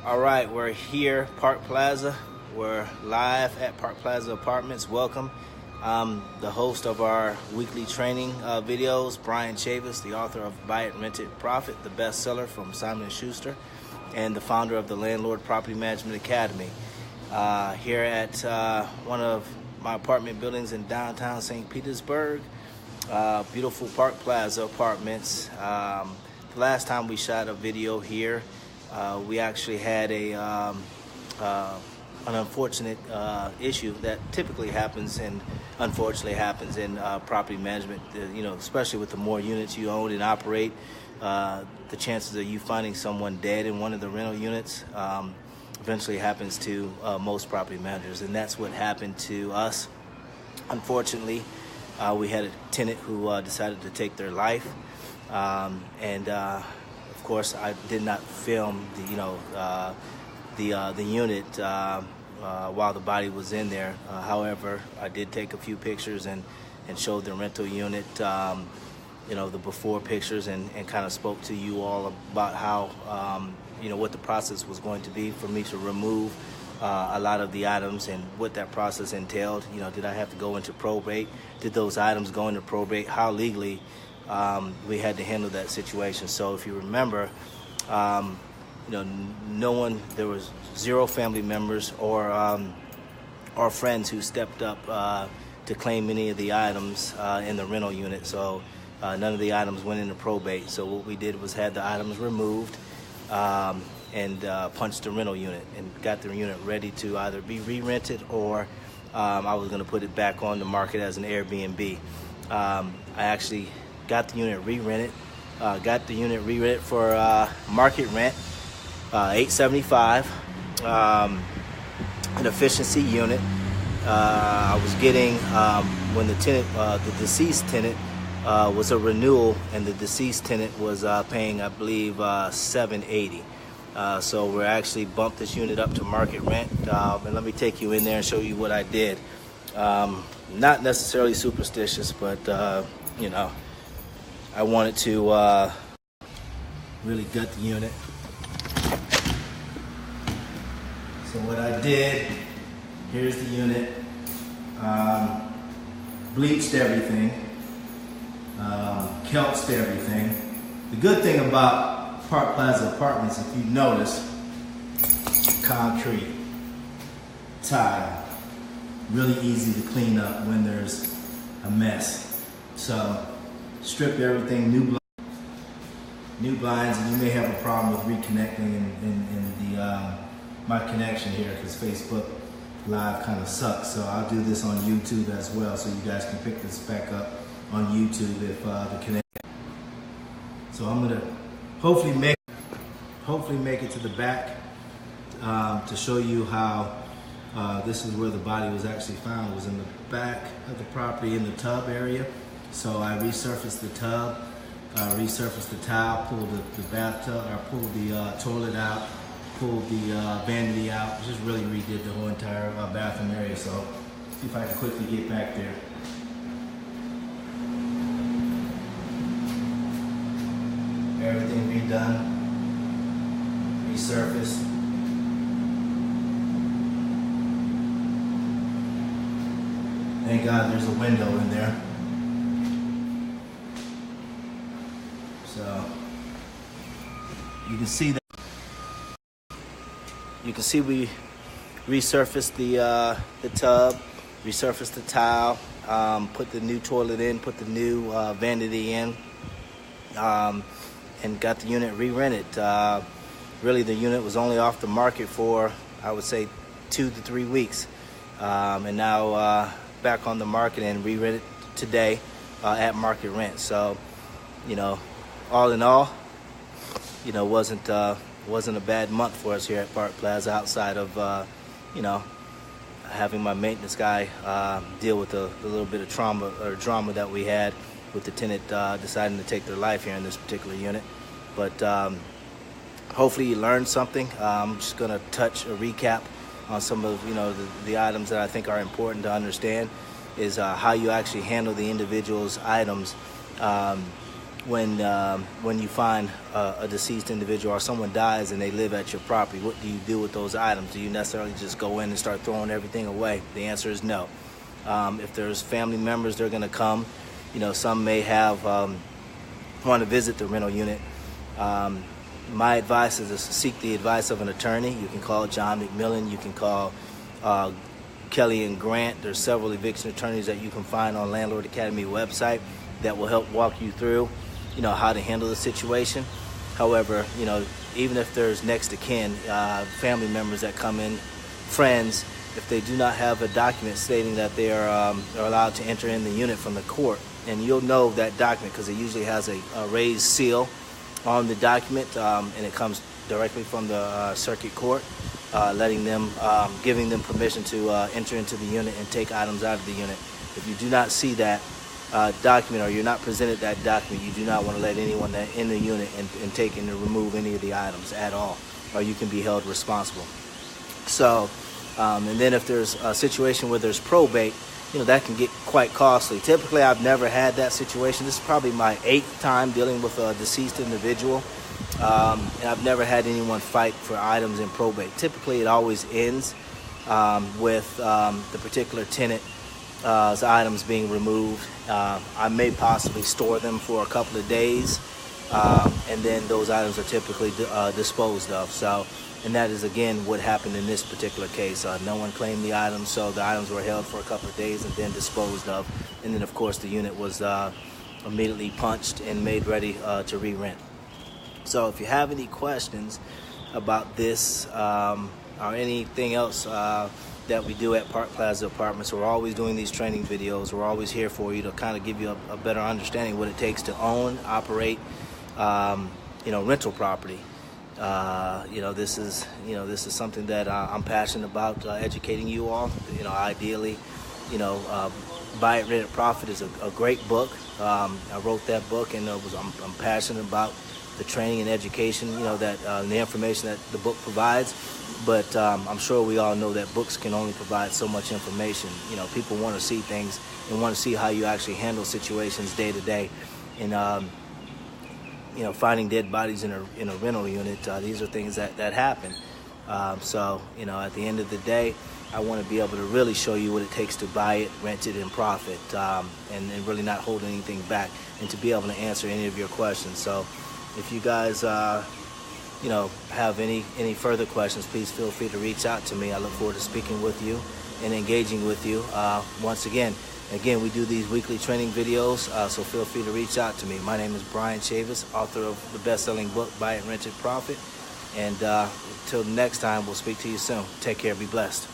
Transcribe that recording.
All right, we're here, Park Plaza. We're live at Park Plaza Apartments. Welcome. I'm the host of our weekly training videos, Bryan Chavis, the author of Buy It, Rent It, Profit, the bestseller from Simon & Schuster, and the founder of the Landlord Property Management Academy. Here at one of my apartment buildings in downtown St. Petersburg, beautiful Park Plaza Apartments. The last time we shot a video here, we actually had an unfortunate issue that typically happens and unfortunately happens in property management. Especially with the more units you own and operate, the chances of you finding someone dead in one of the rental units eventually happens to most property managers, and that's what happened to us. Unfortunately, we had a tenant who decided to take their life, and of course, I did not film the unit while the body was in there. However, I did take a few pictures and showed the rental unit, the before pictures, and kind of spoke to you all about how, what the process was going to be for me to remove a lot of the items and what that process entailed. Did I have to go into probate? Did those items go into probate? How legally we had to handle that situation. So if you remember, no one, there was zero family members or friends who stepped up to claim any of the items in the rental unit. So none of the items went into probate. So what we did was had the items removed and punched the rental unit and got the unit ready to either be re-rented or I was going to put it back on the market as an Airbnb. I actually got the unit re-rented. For market rent, $875, an efficiency unit. I was getting when the tenant, the deceased tenant, was a renewal, and the deceased tenant was paying, I believe, $780. So we're actually bumped this unit up to market rent. And let me take you in there and show you what I did. Not necessarily superstitious, but I wanted to really gut the unit. So what I did, here's the unit, bleached everything, kelpsed everything. The good thing about Park Plaza Apartments, if you notice, concrete, tile, really easy to clean up when there's a mess. So strip everything, new blinds, and you may have a problem with reconnecting in the my connection here because Facebook Live kind of sucks. So I'll do this on YouTube as well, so you guys can pick this back up on YouTube if the connection. So I'm gonna hopefully make it to the back to show you how this is where the body was actually found. It was in the back of the property in the tub area. So I resurfaced the tub, resurfaced the tile, pulled the bathtub, or pulled the toilet out, pulled the vanity out, just really redid the whole entire bathroom area. So see if I can quickly get back there. Everything redone, resurfaced. Thank God there's a window in there. So you can see that. You can see we resurfaced the tub, resurfaced the tile, put the new toilet in, put the new vanity in, and got the unit re-rented. Really, the unit was only off the market for, I would say, 2 to 3 weeks, and now back on the market and re-rented today at market rent. So, all in all, wasn't a bad month for us here at Park Plaza, outside of having my maintenance guy deal with the little bit of drama that we had with the tenant deciding to take their life here in this particular unit. But hopefully you learned something. I'm just going to touch a recap on some of the items that I think are important to understand, is how you actually handle the individual's items when you find a deceased individual or someone dies and they live at your property, what do you do with those items? Do you necessarily just go in and start throwing everything away? The answer is no. If there's family members, they're going to come. Some may have want to visit the rental unit. My advice is to seek the advice of an attorney. You can call John McMillan. You can call Kelly and Grant. There's several eviction attorneys that you can find on Landlord Academy website that will help walk you through how to handle the situation. However, even if there's next of kin, family members that come in, friends, if they do not have a document stating that they are allowed to enter in the unit from the court, and you'll know that document because it usually has a raised seal on the document, and it comes directly from the circuit court, giving them permission to enter into the unit and take items out of the unit. If you do not see that document, or you're not presented that document, you do not want to let anyone in the unit and take and remove any of the items at all, or you can be held responsible. So, and then if there's a situation where there's probate, that can get quite costly. Typically, I've never had that situation. This is probably my 8th time dealing with a deceased individual, and I've never had anyone fight for items in probate. Typically, it always ends with the particular tenant's items being removed. I may possibly store them for a couple of days, and then those items are typically disposed of. So, and that is again what happened in this particular case. No one claimed the items, so the items were held for a couple of days and then disposed of. And then, of course, the unit was immediately punched and made ready to re-rent. So, if you have any questions about this or anything else that we do at Park Plaza Apartments, we're always doing these training videos. We're always here for you to kind of give you a better understanding of what it takes to own, operate, rental property. This is something that I'm passionate about, educating you all. Ideally, Buy It, Rent It, Profit is a great book. I wrote that book, and I'm passionate about the training and education, that the information that the book provides. But I'm sure we all know that books can only provide so much information. People want to see things and want to see how you actually handle situations day to day. And finding dead bodies in a rental unit, these are things that happen. So, at the end of the day, I want to be able to really show you what it takes to buy it, rent it, and profit, and really not hold anything back, and to be able to answer any of your questions. So, if you guys, have any further questions, please feel free to reach out to me. I look forward to speaking with you and engaging with you. Once again, we do these weekly training videos, so feel free to reach out to me. My name is Bryan Chavis, author of the best-selling book, Buy It, Rent It, Profit. And until next time, we'll speak to you soon. Take care. Be blessed.